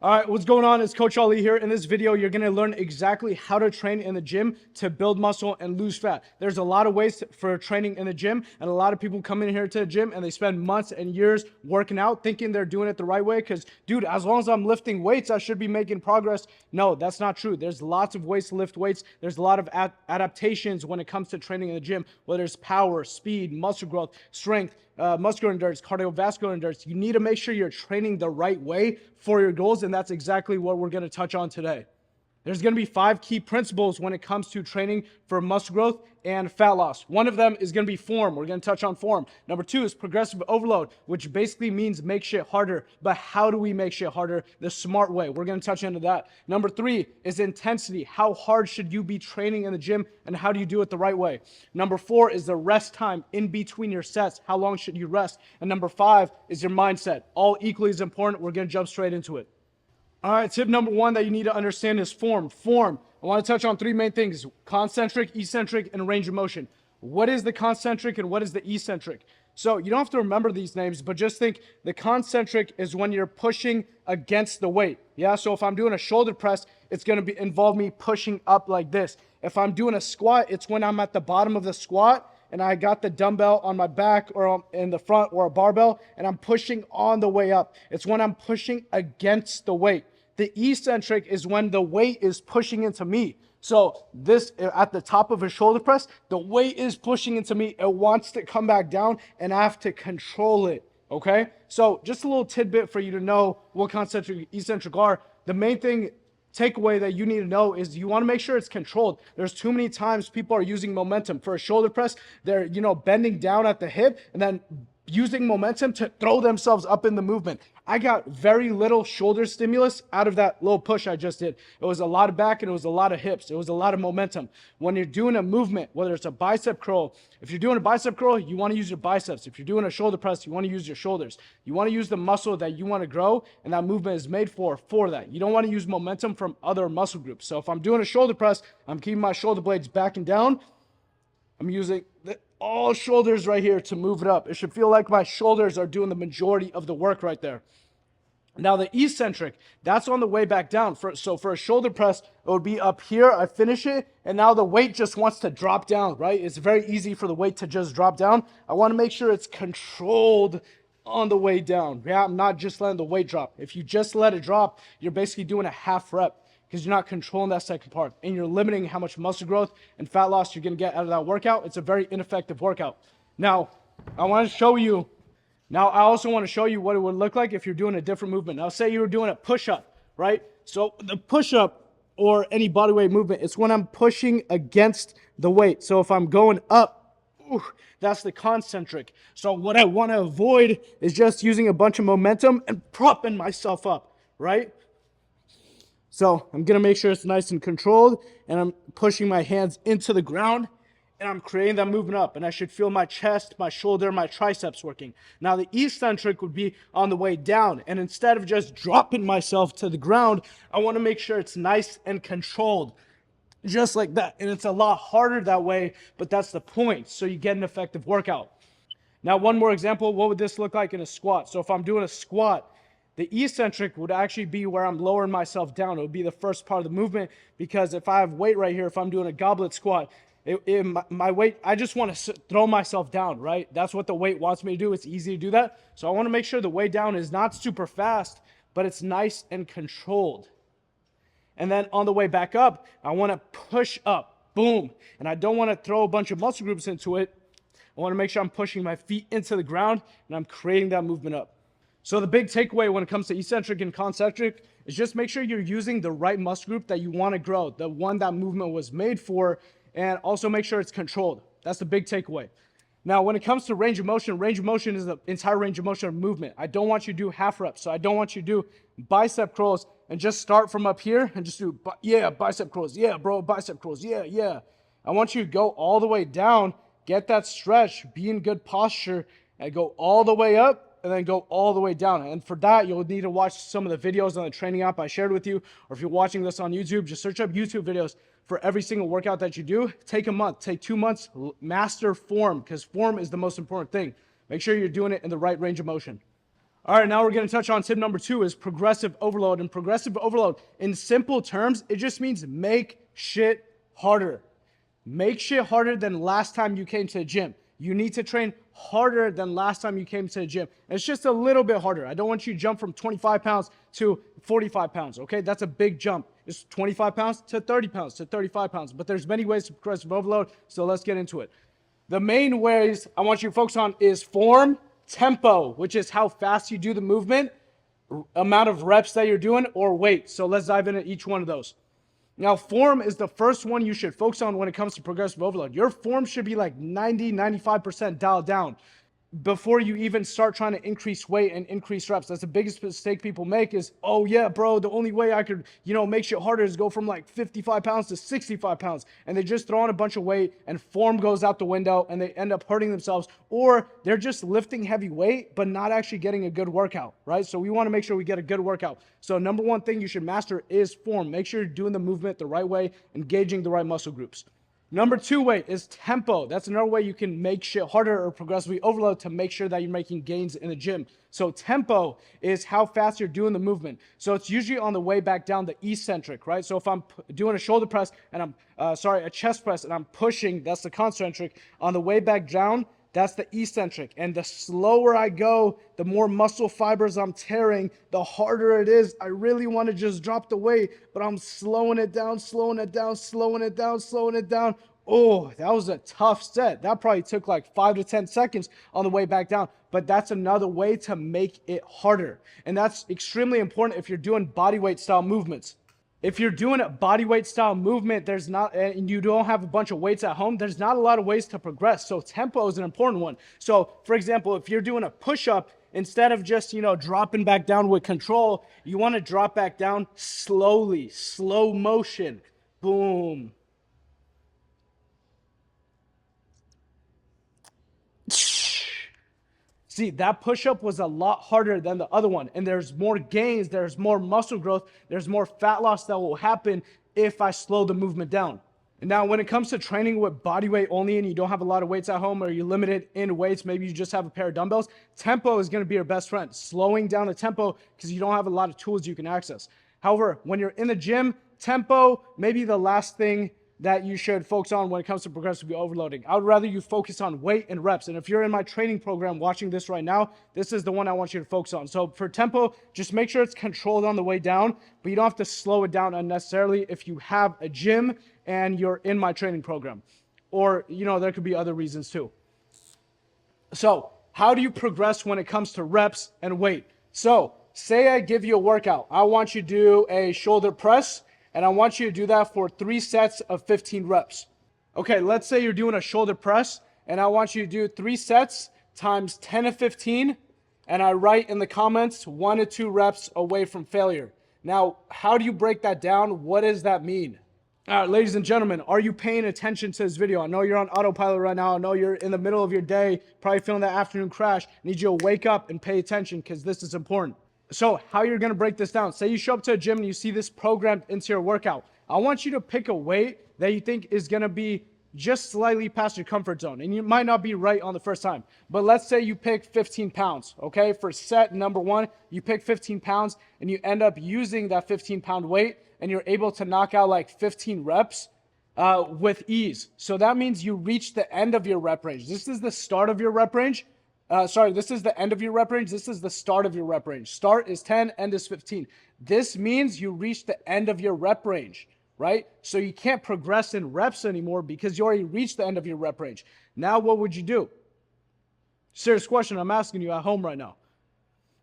All right, what's going on? It's Coach Ali here. In this video, you're going to learn exactly how to train in the gym to build muscle and lose fat. There's a lot of ways for training in the gym, and a lot of people come in here to the gym and they spend months and years working out thinking they're doing it the right way because, dude, as long as I'm lifting weights, I should be making progress. No, that's not true. There's lots of ways to lift weights. There's a lot of adaptations when it comes to training in the gym, whether it's power, speed, muscle growth, strength, muscular endurance, cardiovascular endurance. You need to make sure you're training the right way for your goals, and that's exactly what we're going to touch on today. There's going to be 5 key principles when it comes to training for muscle growth and fat loss. One of them is going to be form. We're going to touch on form. Number 2 is progressive overload, which basically means make shit harder. But how do we make shit harder? The smart way. We're going to touch into that. Number 3 is intensity. How hard should you be training in the gym, and how do you do it the right way? Number 4 is the rest time in between your sets. How long should you rest? And number 5 is your mindset. All equally as important. We're going to jump straight into it. All right, tip number 1 that you need to understand is form. Form. I want to touch on 3 main things: concentric, eccentric, and range of motion. What is the concentric and what is the eccentric? So you don't have to remember these names, but just think the concentric is when you're pushing against the weight. Yeah, so if I'm doing a shoulder press, it's going to involve me pushing up like this. If I'm doing a squat, it's when I'm at the bottom of the squat and I got the dumbbell on my back or in the front or a barbell and I'm pushing on the way up. It's when I'm pushing against the weight. The eccentric is when the weight is pushing into me. So this, at the top of a shoulder press, the weight is pushing into me. It wants to come back down and I have to control it, okay? So just a little tidbit for you to know what concentric, eccentric are. The main takeaway that you need to know is you want to make sure it's controlled. There's too many times people are using momentum. For a shoulder press, they're, bending down at the hip and then using momentum to throw themselves up in the movement. I got very little shoulder stimulus out of that little push I just did. It was a lot of back and it was a lot of hips. It was a lot of momentum. When you're doing a movement, whether it's a bicep curl, if you're doing a bicep curl, you want to use your biceps. If you're doing a shoulder press, you want to use your shoulders. You want to use the muscle that you want to grow, and that movement is made for that. You don't want to use momentum from other muscle groups. So if I'm doing a shoulder press, I'm keeping my shoulder blades back and down. I'm using all shoulders right here to move it up. It should feel like my shoulders are doing the majority of the work right there. Now the eccentric, that's on the way back down. So for a shoulder press, it would be up here, I finish it, and now the weight just wants to drop down, right? It's very easy for the weight to just drop down. I want to make sure it's controlled on the way down. Yeah, I'm not just letting the weight drop. If you just let it drop, you're basically doing a half rep because you're not controlling that second part, and you're limiting how much muscle growth and fat loss you're going to get out of that workout. It's a very ineffective workout. Now, I want to show you. Now, I also want to show you what it would look like if you're doing a different movement. Now, say you were doing a push-up, right? So the push-up or any bodyweight movement, it's when I'm pushing against the weight. So if I'm going up, that's the concentric. So what I want to avoid is just using a bunch of momentum and propping myself up, right? So I'm going to make sure it's nice and controlled, and I'm pushing my hands into the ground, and I'm creating that movement up, and I should feel my chest, my shoulder, my triceps working. Now the eccentric would be on the way down, and instead of just dropping myself to the ground, I want to make sure it's nice and controlled, just like that. And it's a lot harder that way, but that's the point, so you get an effective workout. Now one more example, what would this look like in a squat? So if I'm doing a squat, the eccentric would actually be where I'm lowering myself down. It would be the first part of the movement, because if I have weight right here, if I'm doing a goblet squat, my weight, I just want to throw myself down, right? That's what the weight wants me to do. It's easy to do that. So I want to make sure the way down is not super fast, but it's nice and controlled. And then on the way back up, I want to push up, boom. And I don't want to throw a bunch of muscle groups into it. I want to make sure I'm pushing my feet into the ground and I'm creating that movement up. So the big takeaway when it comes to eccentric and concentric is just make sure you're using the right muscle group that you want to grow, the one that movement was made for, and also make sure it's controlled. That's the big takeaway. Now, when it comes to range of motion is the entire range of motion of movement. I don't want you to do half reps. So I don't want you to do bicep curls and just start from up here and just do, yeah, bicep curls. Yeah, bro, bicep curls. Yeah, yeah. I want you to go all the way down, get that stretch, be in good posture, and go all the way up, and then go all the way down. And for that, you'll need to watch some of the videos on the training app I shared with you. Or if you're watching this on YouTube, just search up YouTube videos for every single workout that you do. Take a month, take 2 months, master form, because form is the most important thing. Make sure you're doing it in the right range of motion. All right, now we're going to touch on tip number 2 is progressive overload. And progressive overload, in simple terms, it just means make shit harder. Make shit harder than last time you came to the gym. You need to train harder than last time you came to the gym. It's just a little bit harder. I don't want you to jump from 25 pounds to 45 pounds, okay? That's a big jump. It's 25 pounds to 30 pounds to 35 pounds. But there's many ways to progressive overload, so let's get into it. The main ways I want you to focus on is form, tempo, which is how fast you do the movement, amount of reps that you're doing, or weight. So let's dive into each one of those. Now, form is the first one you should focus on when it comes to progressive overload. Your form should be like 90-95% dialed down before you even start trying to increase weight and increase reps. That's the biggest mistake people make is, oh yeah, bro, the only way I could, make shit harder is go from like 55 pounds to 65 pounds. And they just throw on a bunch of weight and form goes out the window and they end up hurting themselves, or they're just lifting heavy weight, but not actually getting a good workout, right? So we want to make sure we get a good workout. So number one thing you should master is form. Make sure you're doing the movement the right way, engaging the right muscle groups. Number 2 way is tempo. That's another way you can make shit harder or progressively overload to make sure that you're making gains in the gym. So tempo is how fast you're doing the movement. So it's usually on the way back down the eccentric, right? So if I'm doing a shoulder press and a chest press and I'm pushing, that's the concentric. On the way back down, that's the eccentric. And the slower I go, the more muscle fibers I'm tearing, the harder it is. I really want to just drop the weight, but I'm slowing it down, slowing it down, slowing it down, slowing it down. Oh, that was a tough set. That probably took like 5 to 10 seconds on the way back down. But that's another way to make it harder. And that's extremely important if you're doing bodyweight style movements. If you're doing a bodyweight style movement, and you don't have a bunch of weights at home, there's not a lot of ways to progress. So tempo is an important one. So for example, if you're doing a push-up, instead of just, dropping back down with control, you want to drop back down slowly, slow motion. Boom. See, that push-up was a lot harder than the other one. And there's more gains, there's more muscle growth, there's more fat loss that will happen if I slow the movement down. And now when it comes to training with body weight only and you don't have a lot of weights at home or you're limited in weights, maybe you just have a pair of dumbbells, tempo is going to be your best friend. Slowing down the tempo because you don't have a lot of tools you can access. However, when you're in the gym, tempo may be the last thing that you should focus on when it comes to progressively overloading. I would rather you focus on weight and reps. And if you're in my training program watching this right now, this is the one I want you to focus on. So for tempo, just make sure it's controlled on the way down, but you don't have to slow it down unnecessarily if you have a gym and you're in my training program. Or, there could be other reasons too. So how do you progress when it comes to reps and weight? So say I give you a workout. I want you to do a shoulder press, and I want you to do that for 3 sets of 15 reps. Okay, let's say you're doing a shoulder press, and I want you to do 3 sets times 10 to 15, and I write in the comments 1 to 2 reps away from failure. Now, how do you break that down? What does that mean? All right, ladies and gentlemen, are you paying attention to this video? I know you're on autopilot right now. I know you're in the middle of your day, probably feeling that afternoon crash. I need you to wake up and pay attention because this is important. So how you're going to break this down. Say you show up to a gym and you see this programmed into your workout. I want you to pick a weight that you think is going to be just slightly past your comfort zone. And you might not be right on the first time. But let's say you pick 15 pounds, okay? For set number 1, you pick 15 pounds and you end up using that 15-pound weight and you're able to knock out like 15 reps with ease. So that means you reach the end of your rep range. This is the start of your rep range. This is the end of your rep range. This is the start of your rep range. Start is 10, end is 15. This means you reach the end of your rep range, right? So you can't progress in reps anymore because you already reached the end of your rep range. Now what would you do? Serious question I'm asking you at home right now.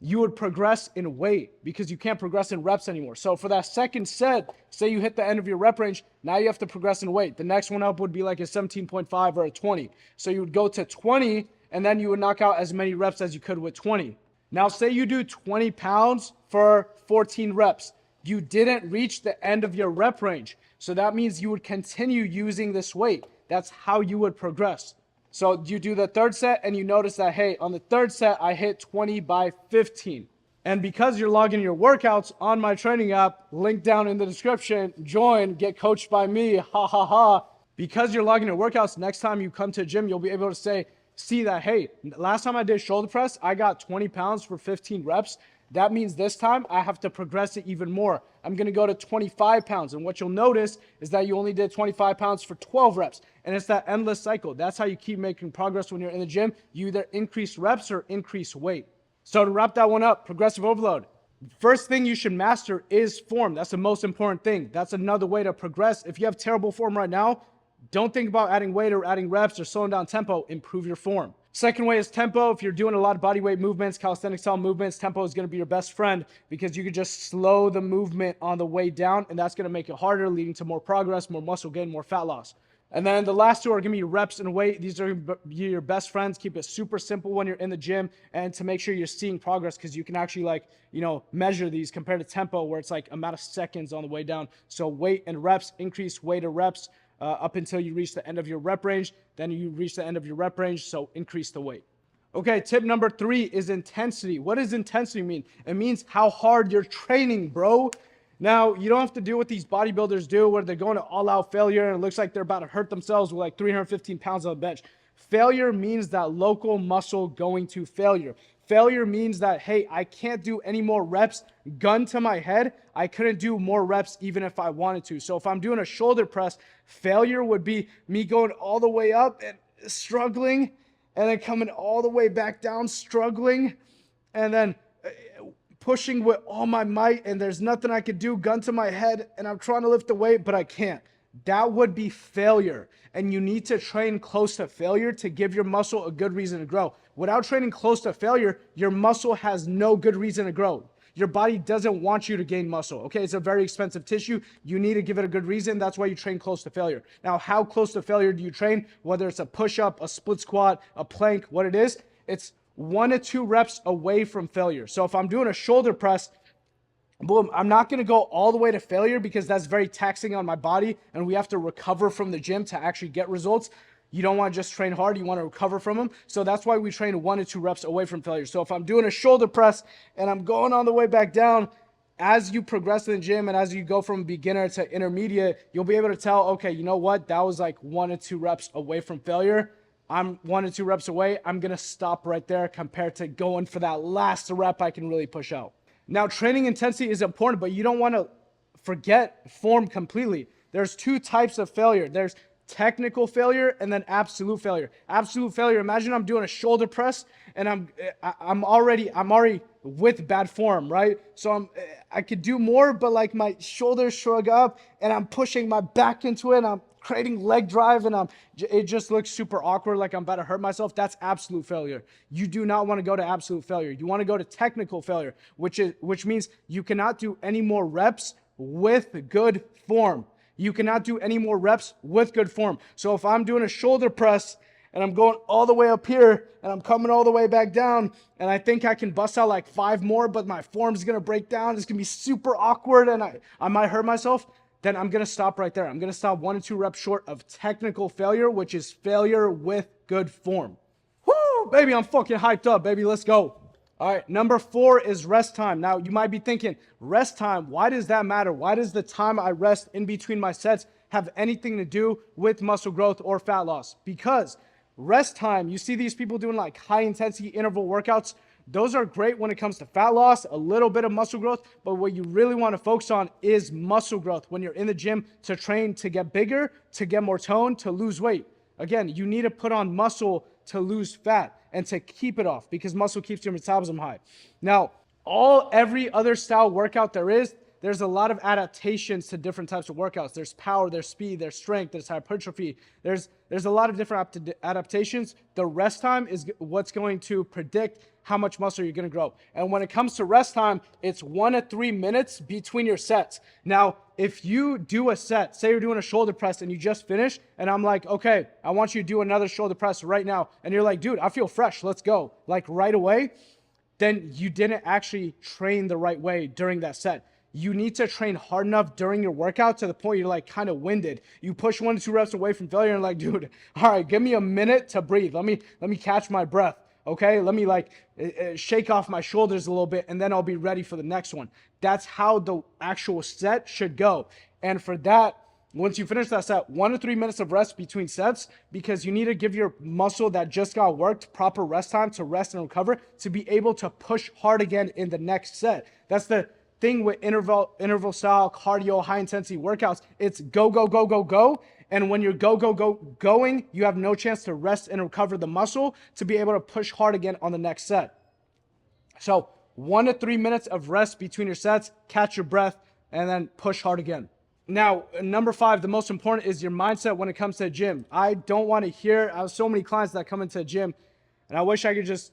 You would progress in weight because you can't progress in reps anymore. So for that second set, say you hit the end of your rep range, now you have to progress in weight. The next one up would be like a 17.5 or a 20. So you would go to 20 and then you would knock out as many reps as you could with 20. Now say you do 20 pounds for 14 reps. You didn't reach the end of your rep range. So that means you would continue using this weight. That's how you would progress. So you do the third set and you notice that, hey, on the third set, I hit 20 by 15. And because you're logging your workouts on my training app, link down in the description, join, get coached by me, ha ha ha. Because you're logging your workouts, next time you come to the gym, you'll be able to say, see that, hey, last time I did shoulder press, I got 20 pounds for 15 reps. That means this time I have to progress it even more. I'm going to go to 25 pounds. And what you'll notice is that you only did 25 pounds for 12 reps. And it's that endless cycle. That's how you keep making progress when you're in the gym. You either increase reps or increase weight. So to wrap that one up, progressive overload. First thing you should master is form. That's the most important thing. That's another way to progress. If you have terrible form right now, don't think about adding weight or adding reps or slowing down tempo. Improve your form. Second way is tempo. If you're doing a lot of body weight movements, calisthenics style movements, tempo is going to be your best friend because you can just slow the movement on the way down, and that's going to make it harder, leading to more progress, more muscle gain, more fat loss. And then the last two are going to be reps and weight. These are your best friends. Keep it super simple when you're in the gym and to make sure you're seeing progress, because you can actually measure these compared to tempo where it's like amount of seconds on the way down. So weight and reps, increase weight or reps up until you reach the end of your rep range. Then you reach the end of your rep range, so increase the weight. Okay, tip number 3 is intensity. What does intensity mean? It means how hard you're training, bro. Now, you don't have to do what these bodybuilders do where they're going to all-out failure and it looks like they're about to hurt themselves with like 315 pounds on the bench. Failure means that local muscle going to failure. Failure means that, hey, I can't do any more reps. Gun to my head, I couldn't do more reps even if I wanted to. So if I'm doing a shoulder press, failure would be me going all the way up and struggling, and then coming all the way back down, struggling, and then pushing with all my might, and there's nothing I could do, gun to my head, and I'm trying to lift the weight, but I can't. That would be failure. And you need to train close to failure to give your muscle a good reason to grow. Without training close to failure, your muscle has no good reason to grow. Your body doesn't want you to gain muscle, okay? It's a very expensive tissue. You need to give it a good reason. That's why you train close to failure. Now, how close to failure do you train? Whether it's a push-up, a split squat, a plank, what it is, it's 1 to 2 reps away from failure. So if I'm doing a shoulder press, boom, I'm not going to go all the way to failure because that's very taxing on my body, and we have to recover from the gym to actually get results. You don't want to just train hard. You want to recover from them. So that's why we train 1 to 2 reps away from failure. So if I'm doing a shoulder press and I'm going all the way back down, as you progress in the gym and as you go from beginner to intermediate, you'll be able to tell, okay, you know what? That was like 1 to 2 reps away from failure. I'm 1 to 2 reps away. I'm going to stop right there compared to going for that last rep I can really push out. Now, training intensity is important, but you don't want to forget form completely. There's 2 types of failure. There's technical failure and then absolute failure. Absolute failure, imagine I'm doing a shoulder press and I'm already with bad form, right? So I could do more, but like my shoulders shrug up and I'm pushing my back into it and I'm creating leg drive and it just looks super awkward, like I'm about to hurt myself. That's absolute failure. You do not want to go to absolute failure. You want to go to technical failure, which means you cannot do any more reps with good form. You cannot do any more reps with good form. So if I'm doing a shoulder press and I'm going all the way up here and I'm coming all the way back down and I think I can bust out like 5 more, but my form's going to break down. It's going to be super awkward and I might hurt myself. Then I'm going to stop right there. I'm going to stop 1 to 2 reps short of technical failure, which is failure with good form. Woo, baby, I'm fucking hyped up, baby. Let's go. All right, number 4 is rest time. Now, you might be thinking, rest time, why does that matter? Why does the time I rest in between my sets have anything to do with muscle growth or fat loss? Because rest time, you see these people doing like high intensity interval workouts. Those are great when it comes to fat loss, a little bit of muscle growth, but what you really want to focus on is muscle growth when you're in the gym to train to get bigger, to get more tone, to lose weight. Again, you need to put on muscle to lose fat and to keep it off because muscle keeps your metabolism high. Now, every other style workout there's a lot of adaptations to different types of workouts. There's power, there's speed, there's strength, there's hypertrophy. There's a lot of different adaptations. The rest time is what's going to predict how much muscle you're going to grow. And when it comes to rest time, it's 1 to 3 minutes between your sets. Now, if you do a set, say you're doing a shoulder press and you just finished, and I'm like, okay, I want you to do another shoulder press right now. And you're like, dude, I feel fresh, let's go. Like right away, then you didn't actually train the right way during that set. You need to train hard enough during your workout to the point you're like kind of winded. You push 1 to 2 reps away from failure and like, dude, all right, give me a minute to breathe. Let me catch my breath. Okay, let me like shake off my shoulders a little bit and then I'll be ready for the next one. That's how the actual set should go. And for that, Once you finish that set, 1 to 3 minutes of rest between sets, because you need to give your muscle that just got worked proper rest time to rest and recover to be able to push hard again in the next set. That's the thing with interval style cardio high intensity workouts. It's go go go go go, and when you're going, you have no chance to rest and recover the muscle to be able to push hard again on the next set. So 1 to 3 minutes of rest between your sets, catch your breath, and then push hard again. Now, number 5, the most important is your mindset when it comes to the gym. I don't want to hear, I have so many clients that come into the gym, and I wish I could just,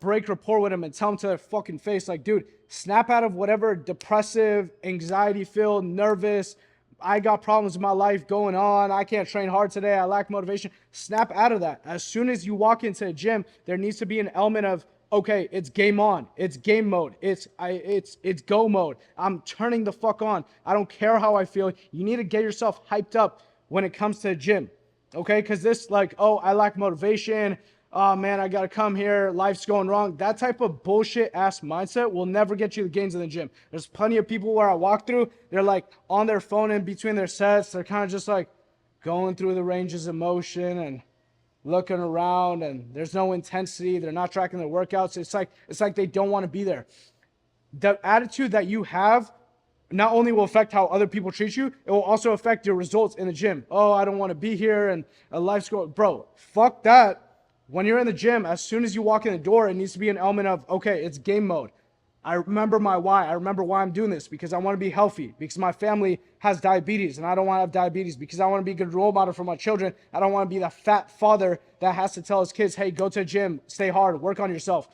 break rapport with them and tell them to their fucking face, like, dude, snap out of whatever depressive, anxiety-filled, nervous, I got problems in my life going on, I can't train hard today, I lack motivation. Snap out of that. As soon as you walk into the gym, there needs to be an element of, okay, it's game on, it's game mode, it's go mode. I'm turning the fuck on. I don't care how I feel. You need to get yourself hyped up when it comes to the gym, okay? Because this I lack motivation. Oh man, I gotta come here. Life's going wrong. That type of bullshit ass mindset will never get you the gains in the gym. There's plenty of people where I walk through, they're like on their phone in between their sets. They're kind of just like going through the ranges of motion and looking around, and there's no intensity. They're not tracking their workouts. It's like they don't want to be there. The attitude that you have not only will affect how other people treat you, it will also affect your results in the gym. Oh, I don't want to be here, and life's going, bro, fuck that. When you're in the gym, as soon as you walk in the door, it needs to be an element of, okay, it's game mode. I remember my why. I remember why I'm doing this, because I want to be healthy, because my family has diabetes and I don't want to have diabetes, because I want to be a good role model for my children. I don't want to be the fat father that has to tell his kids, hey, go to the gym, stay hard, work on yourself.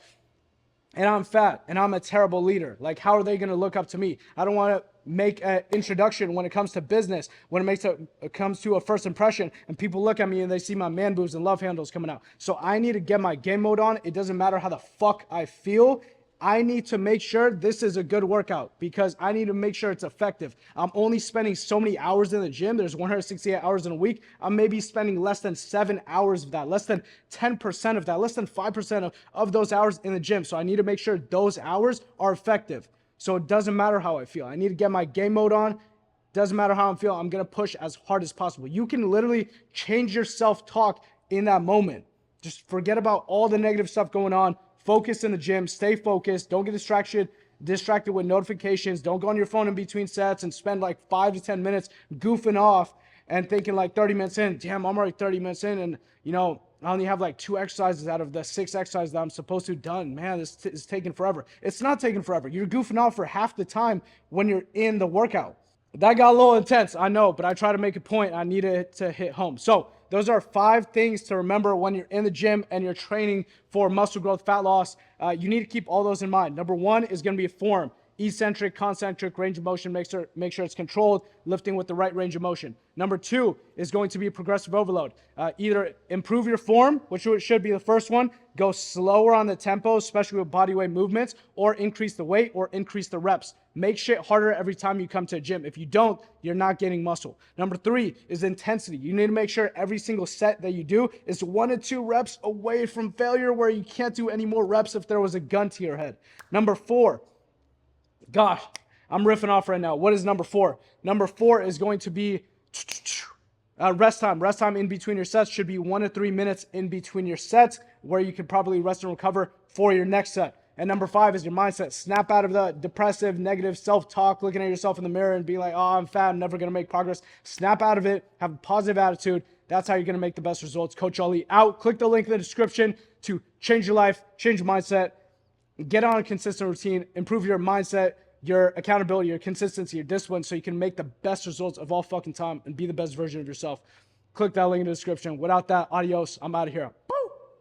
And I'm fat and I'm a terrible leader. Like, how are they going to look up to me? I don't want to make an introduction when it comes to business, when it comes to a first impression, and people look at me and they see my man boobs and love handles coming out. So I need to get my game mode on. It doesn't matter how the fuck I feel. I need to make sure this is a good workout, because I need to make sure it's effective. I'm only spending so many hours in the gym. There's 168 hours in a week. I'm maybe spending less than 7 hours of that, less than 10% of that, less than 5% of those hours in the gym. So I need to make sure those hours are effective. So it doesn't matter how I feel. I need to get my game mode on. Doesn't matter how I'm feeling. I'm going to push as hard as possible. You can literally change your self-talk in that moment. Just forget about all the negative stuff going on. Focus in the gym, stay focused, don't get distracted with notifications, don't go on your phone in between sets and spend like 5 to 10 minutes goofing off and thinking like 30 minutes in, damn, I'm already 30 minutes in, and I only have like 2 exercises out of the 6 exercises that I'm supposed to have done. Man, this is taking forever. It's not taking forever. You're goofing off for half the time when you're in the workout. That got a little intense, I know, but I try to make a point. I need it to hit home. So those are 5 things to remember when you're in the gym and you're training for muscle growth, fat loss. You need to keep all those in mind. Number 1 is going to be form. Eccentric, concentric, range of motion, make sure it's controlled, lifting with the right range of motion. Number 2 is going to be progressive overload. Either improve your form, which should be the first one, go slower on the tempo, especially with body weight movements, or increase the weight or increase the reps. Make shit harder every time you come to a gym. If you don't, you're not getting muscle. Number 3 is intensity. You need to make sure every single set that you do is 1 to 2 reps away from failure, where you can't do any more reps if there was a gun to your head. Number 4, gosh, I'm riffing off right now. What is number 4? Number 4 is going to be rest time. Rest time in between your sets should be 1 to 3 minutes in between your sets, where you can probably rest and recover for your next set. And number 5 is your mindset. Snap out of the depressive, negative self-talk, looking at yourself in the mirror and being like, oh, I'm fat, I'm never going to make progress. Snap out of it. Have a positive attitude. That's how you're going to make the best results. Coach Ali out. Click the link in the description to change your life, change your mindset, get on a consistent routine, improve your mindset, your accountability, your consistency, your discipline, so you can make the best results of all fucking time and be the best version of yourself. Click that link in the description. Without that, adios. I'm out of here.